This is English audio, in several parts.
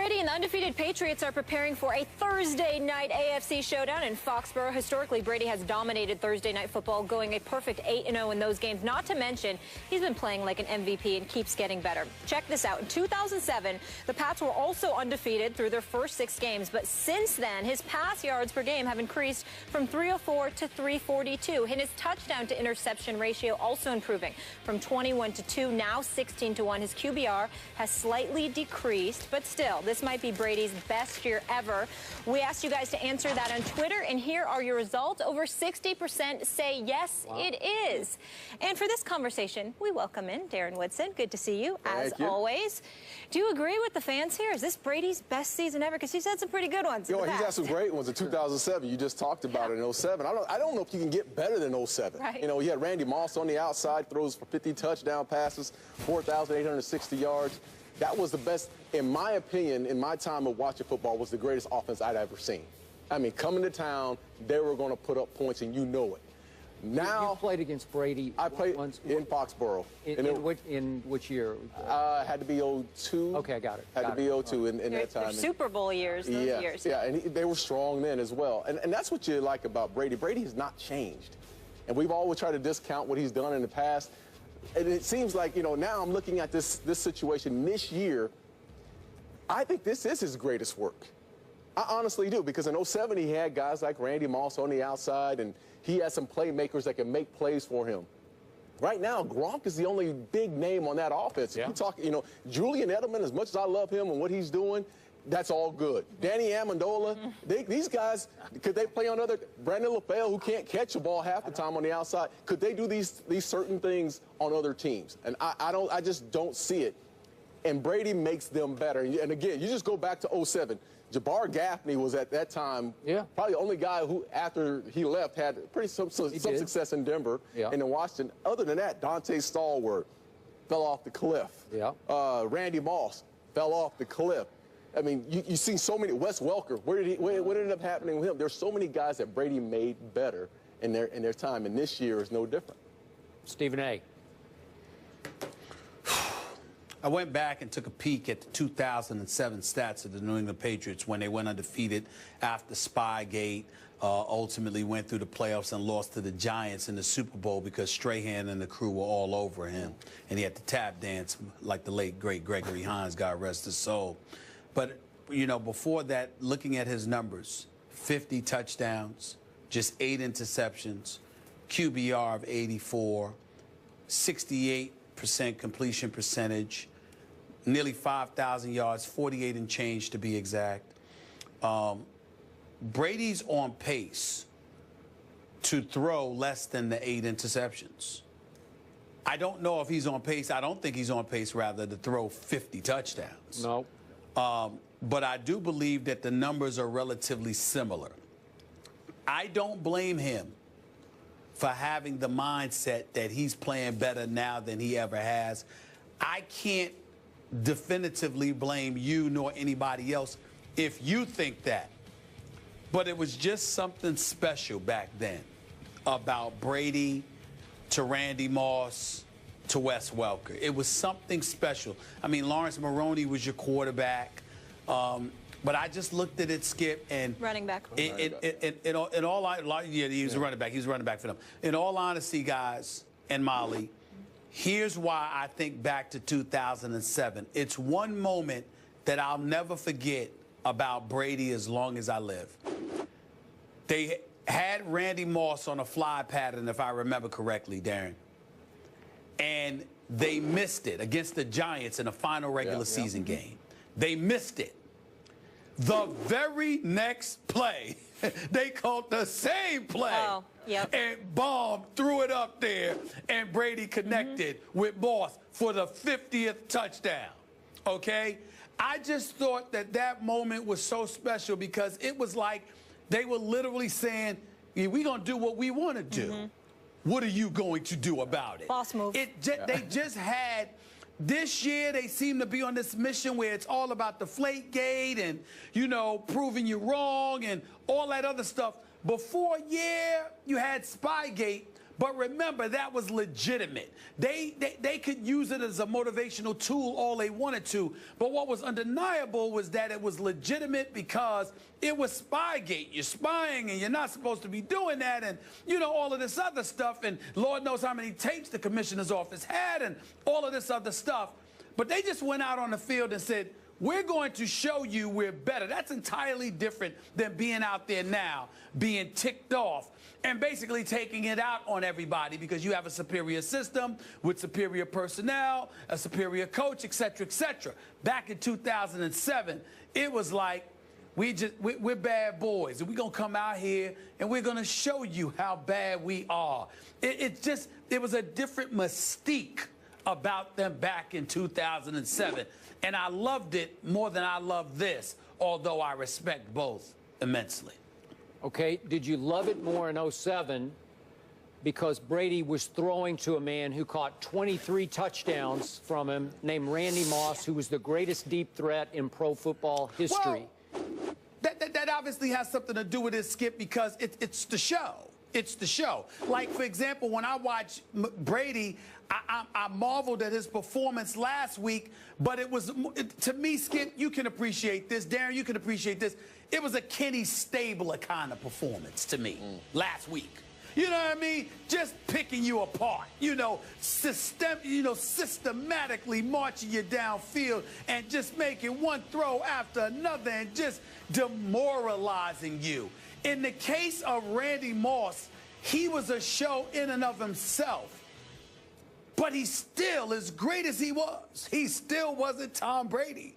Brady and the undefeated Patriots are preparing for a Thursday night AFC showdown in Foxborough. Historically, Brady has dominated Thursday night football, going a perfect 8-0 in those games. Not to mention, he's been playing like an MVP and keeps getting better. Check this out. In 2007, the Pats were also undefeated through their first 6 games. But since then, his pass yards per game have increased from 304 to 342. And his touchdown to interception ratio also improving from 21 to 2, now 16 to 1. His QBR has slightly decreased, but still, this might be Brady's best year ever. We asked you guys to answer that on Twitter, and here are your results. Over 60% say yes, it is. And for this conversation, we welcome in Darren Woodson. Good to see you, as always. Do you agree with the fans here? Is this Brady's best season ever? Because he's had some pretty good ones. He's had some great ones in 2007. You just talked about it in 07. I don't know if you can get better than 07. Right. You know, he had Randy Moss on the outside, throws for 50 touchdown passes, 4,860 yards. That was the best, in my opinion, in my time of watching football, was the greatest offense I'd ever seen. I mean, coming to town, they were going to put up points, and you know it. Now, you played against Brady. I played in Foxborough. In which year? Had to be 02. Okay, I got it. Had to be 02 in that time. Super Bowl years, those years. Yeah, and they were strong then as well. And that's what you like about Brady. Brady has not changed. And we've always tried to discount what he's done in the past. And it seems like, you know, now I'm looking at this situation this year. I think this is his greatest work. I honestly do, because in 07 he had guys like Randy Moss on the outside, and he had some playmakers that can make plays for him. Right now, Gronk is the only big name on that offense. Yeah. You talk, you know, Julian Edelman, as much as I love him and what he's doing, that's all good. Danny Amendola, these guys, could they play on other, Brandon LaFell, who can't catch the ball half the time on the outside, could they do these certain things on other teams? And I just don't see it. And Brady makes them better. And again, you just go back to 07. Jabbar Gaffney was at that time probably the only guy who, after he left, had some success in Denver and in Washington. Other than that, Dante Stallworth fell off the cliff. Randy Moss fell off the cliff. I mean, you see so many. Wes Welker, what ended up happening with him? There's so many guys that Brady made better in their time, and this year is no different. Stephen A. I went back and took a peek at the 2007 stats of the New England Patriots when they went undefeated after Spygate, ultimately went through the playoffs and lost to the Giants in the Super Bowl because Strahan and the crew were all over him. And he had to tap dance like the late, great Gregory Hines, God rest his soul. But, you know, before that, looking at his numbers, 50 touchdowns, just 8 interceptions, QBR of 84, 68% completion percentage, nearly 5,000 yards, 48 and change to be exact. Brady's on pace to throw less than the 8 interceptions. I don't know if he's on pace. I don't think he's on pace, rather, to throw 50 touchdowns. No. But I do believe that the numbers are relatively similar. I don't blame him for having the mindset that he's playing better now than he ever has. I can't definitively blame you nor anybody else if you think that. But it was just something special back then about Brady to Randy Moss to Wes Welker. It was something special. I mean, Lawrence Maroney was your quarterback. But I just looked at it, Skip, and running back. He was a running back. He was running back for them. In all honesty, guys, and Molly, here's why I think back to 2007. It's one moment that I'll never forget about Brady as long as I live. They had Randy Moss on a fly pattern, if I remember correctly, Darren. And they missed it against the Giants in a final regular season game. They missed it. The very next play, they called the same play. And Baum threw it up there, and Brady connected with Moss for the 50th touchdown. Okay? I just thought that that moment was so special because it was like they were literally saying, we're going to do what we want to do. What are you going to do about it? Boss move. They just had, this year they seem to be on this mission where it's all about Deflategate and, you know, proving you wrong and all that other stuff. Before, you had Spygate, But remember, that was legitimate. They could use it as a motivational tool all they wanted to. But what was undeniable was that it was legitimate because it was Spygate. You're spying and you're not supposed to be doing that, and, you know, all of this other stuff. And Lord knows how many tapes the commissioner's office had and all of this other stuff. But they just went out on the field and said, we're going to show you we're better. That's entirely different than being out there now, being ticked off and basically taking it out on everybody because you have a superior system with superior personnel, a superior coach, et cetera, et cetera. Back in 2007, it was like, we're bad boys, and we're going to come out here and we're going to show you how bad we are. It was a different mystique about them back in 2007. And I loved it more than I love this, although I respect both immensely. Okay, did you love it more in 07 because Brady was throwing to a man who caught 23 touchdowns from him named Randy Moss, who was the greatest deep threat in pro football history? Well, that obviously has something to do with it, Skip, because it's the show. It's the show. Like, for example, when I watch Brady, I marveled at his performance last week, but to me, Skip, you can appreciate this. Darren, you can appreciate this. It was a Kenny Stabler kind of performance to me last week. You know what I mean? Just picking you apart, systematically marching you downfield and just making one throw after another and just demoralizing you. In the case of Randy Moss, he was a show in and of himself. But he still, as great as he was, he still wasn't Tom Brady.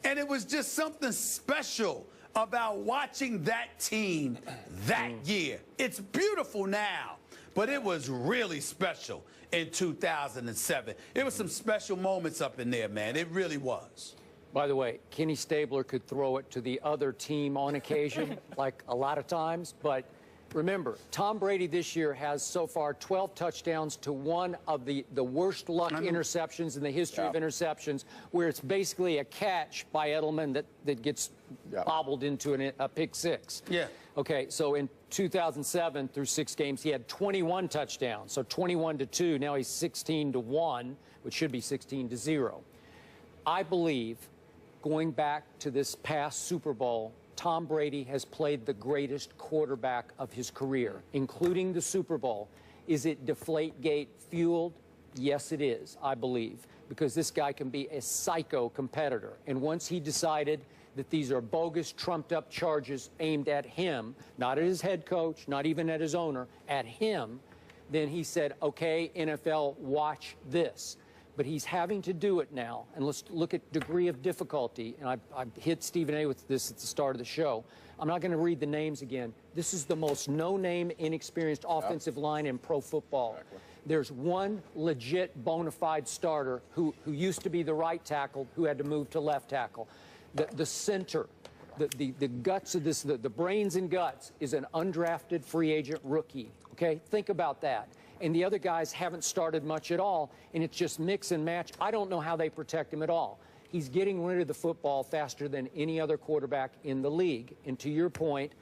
And it was just something special about watching that team that year. It's beautiful now, but it was really special in 2007. It was some special moments up in there, man. It really was. By the way, Kenny Stabler could throw it to the other team on occasion, like a lot of times. But remember, Tom Brady this year has so far 12 touchdowns to one of the worst luck interceptions in the history of interceptions, where it's basically a catch by Edelman that gets bobbled into a pick six. Yeah. Okay, so in 2007 through 6 games, he had 21 touchdowns, so 21-2. Now he's 16-1, which should be 16-0. I believe, going back to this past Super Bowl, Tom Brady has played the greatest quarterback of his career, including the Super Bowl. Is it Deflategate fueled? Yes, it is, I believe, because this guy can be a psycho competitor. And once he decided that these are bogus, trumped-up charges aimed at him, not at his head coach, not even at his owner, at him, then he said, okay, NFL, watch this. But he's having to do it now. And let's look at degree of difficulty. And I hit Stephen A. with this at the start of the show. I'm not going to read the names again. This is the most no-name, inexperienced offensive line in pro football. Exactly. There's one legit bona fide starter who used to be the right tackle, who had to move to left tackle. The center, the guts of this, the brains and guts, is an undrafted free agent rookie. Okay? Think about that. And the other guys haven't started much at all, and it's just mix and match. I don't know how they protect him at all. He's getting rid of the football faster than any other quarterback in the league. And to your point,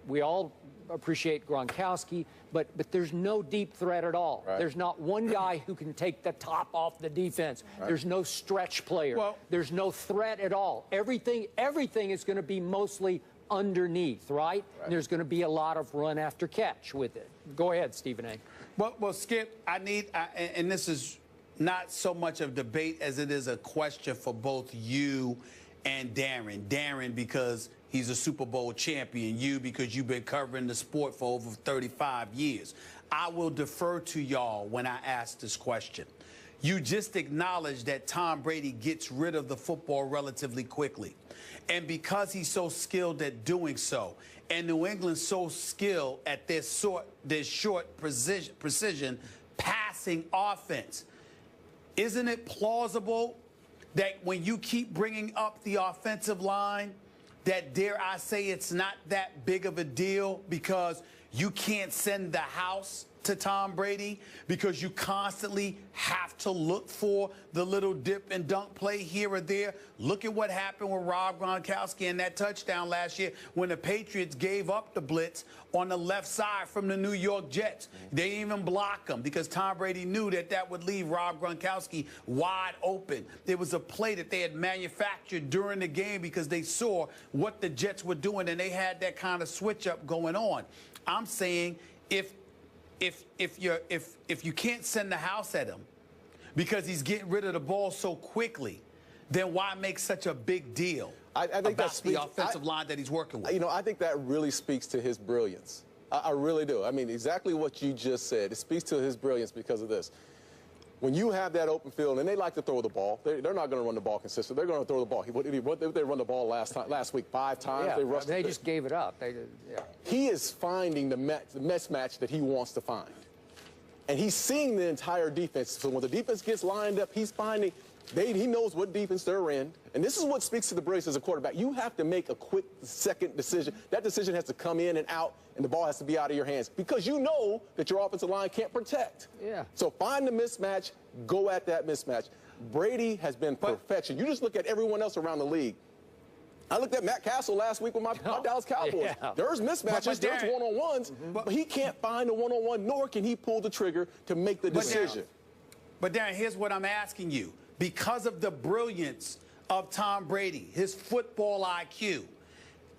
we all appreciate Gronkowski, but there's no deep threat at all. Right. There's not one guy who can take the top off the defense. Right. There's no stretch player. Well, there's no threat at all. Everything is going to be mostly underneath, right? And there's going to be a lot of run after catch with it. Go ahead, Stephen A. Well, Skip, and this is not so much of debate as it is a question for both you and Darren. Darren, because he's a Super Bowl champion. You, because you've been covering the sport for over 35 years. I will defer to y'all when I ask this question. You just acknowledged that Tom Brady gets rid of the football relatively quickly. And because he's so skilled at doing so, and New England's so skilled at their short precision passing offense, isn't it plausible that when you keep bringing up the offensive line, that, dare I say, it's not that big of a deal because you can't send the house to Tom Brady because you constantly have to look for the little dip and dunk play here or there. Look at what happened with Rob Gronkowski and that touchdown last year when the Patriots gave up the blitz on the left side from the New York Jets. They didn't even block them because Tom Brady knew that that would leave Rob Gronkowski wide open. It was a play that they had manufactured during the game because they saw what the Jets were doing and they had that kind of switch up going on. I'm saying if you can't send the house at him because he's getting rid of the ball so quickly, then why make such a big deal I think about the offensive line that he's working with? You know, I think that really speaks to his brilliance. I really do. I mean, exactly what you just said. It speaks to his brilliance because of this. When you have that open field, and they like to throw the ball, they're not going to run the ball consistently. They're going to throw the ball. They run the ball last week 5 times. Yeah, they just gave it up. He is finding the mismatch that he wants to find. And he's seeing the entire defense. So when the defense gets lined up, he's finding he knows what defense they're in. And this is what speaks to the brilliance as a quarterback. You have to make a quick second decision. That decision has to come in and out, and the ball has to be out of your hands because you know that your offensive line can't protect. Yeah. So find the mismatch, go at that mismatch. Brady has been perfection. You just look at everyone else around the league. I looked at Matt Castle last week with my Dallas Cowboys. Yeah. There's mismatches, there's one-on-ones, but he can't find a one-on-one, nor can he pull the trigger to make the decision. But Darren, here's what I'm asking you. Because of the brilliance of Tom Brady, his football IQ,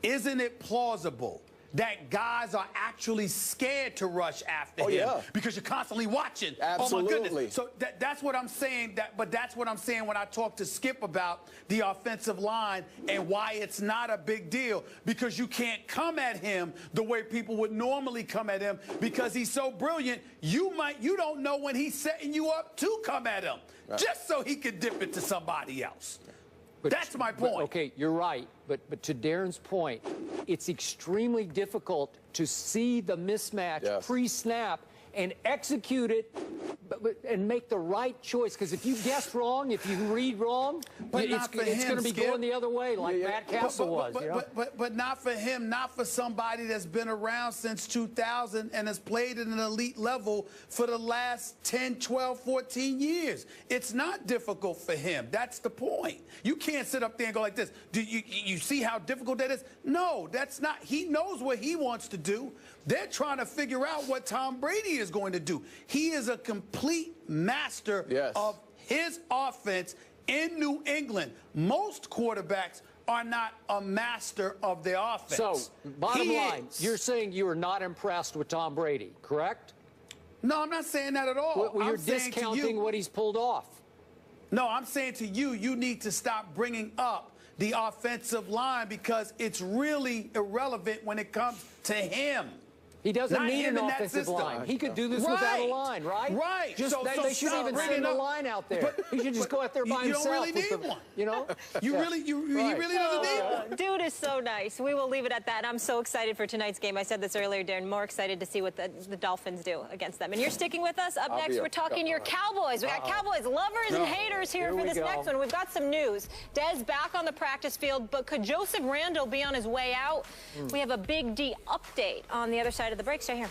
isn't it plausible that guys are actually scared to rush after him? Yeah. Because you're constantly watching. Absolutely. Oh, my goodness. So that's what I'm saying. But that's what I'm saying when I talk to Skip about the offensive line and why it's not a big deal. Because you can't come at him the way people would normally come at him because he's so brilliant. You don't know when he's setting you up to come at him. Right. Just so he could dip it to somebody else. That's my point. Okay, you're right. But to Darren's point, it's extremely difficult to see the mismatch pre-snap and execute it and make the right choice. Because if you guess wrong, if you read wrong, it's going to be going the other way like Matt Castle was. But not for him, not for somebody that's been around since 2000 and has played at an elite level for the last 10, 12, 14 years. It's not difficult for him. That's the point. You can't sit up there and go like this. Do you see how difficult that is? No, that's not. He knows what he wants to do. They're trying to figure out what Tom Brady is going to do. He is a complete master of his offense in New England. Most quarterbacks are not a master of their offense. So, bottom line, you're saying you are not impressed with Tom Brady, correct? No, I'm not saying that at all. Well, you're discounting what he's pulled off. No, I'm saying to you, you need to stop bringing up the offensive line because it's really irrelevant when it comes to him. He doesn't need an offensive line. He could do this without a line, right? Right. Just, they shouldn't even send a line out there. He should just go out there by himself. You don't really need one. You know? He really doesn't need one. Dude is so nice. We will leave it at that. I'm so excited for tonight's game. I said this earlier, Darren. More excited to see what the Dolphins do against them. And you're sticking with us. Up next, we're talking your Cowboys. We got Cowboys lovers and haters here for this next one. We've got some news. Dez back on the practice field, but could Joseph Randle be on his way out? We have a Big D update on the other side of the break. Stay here.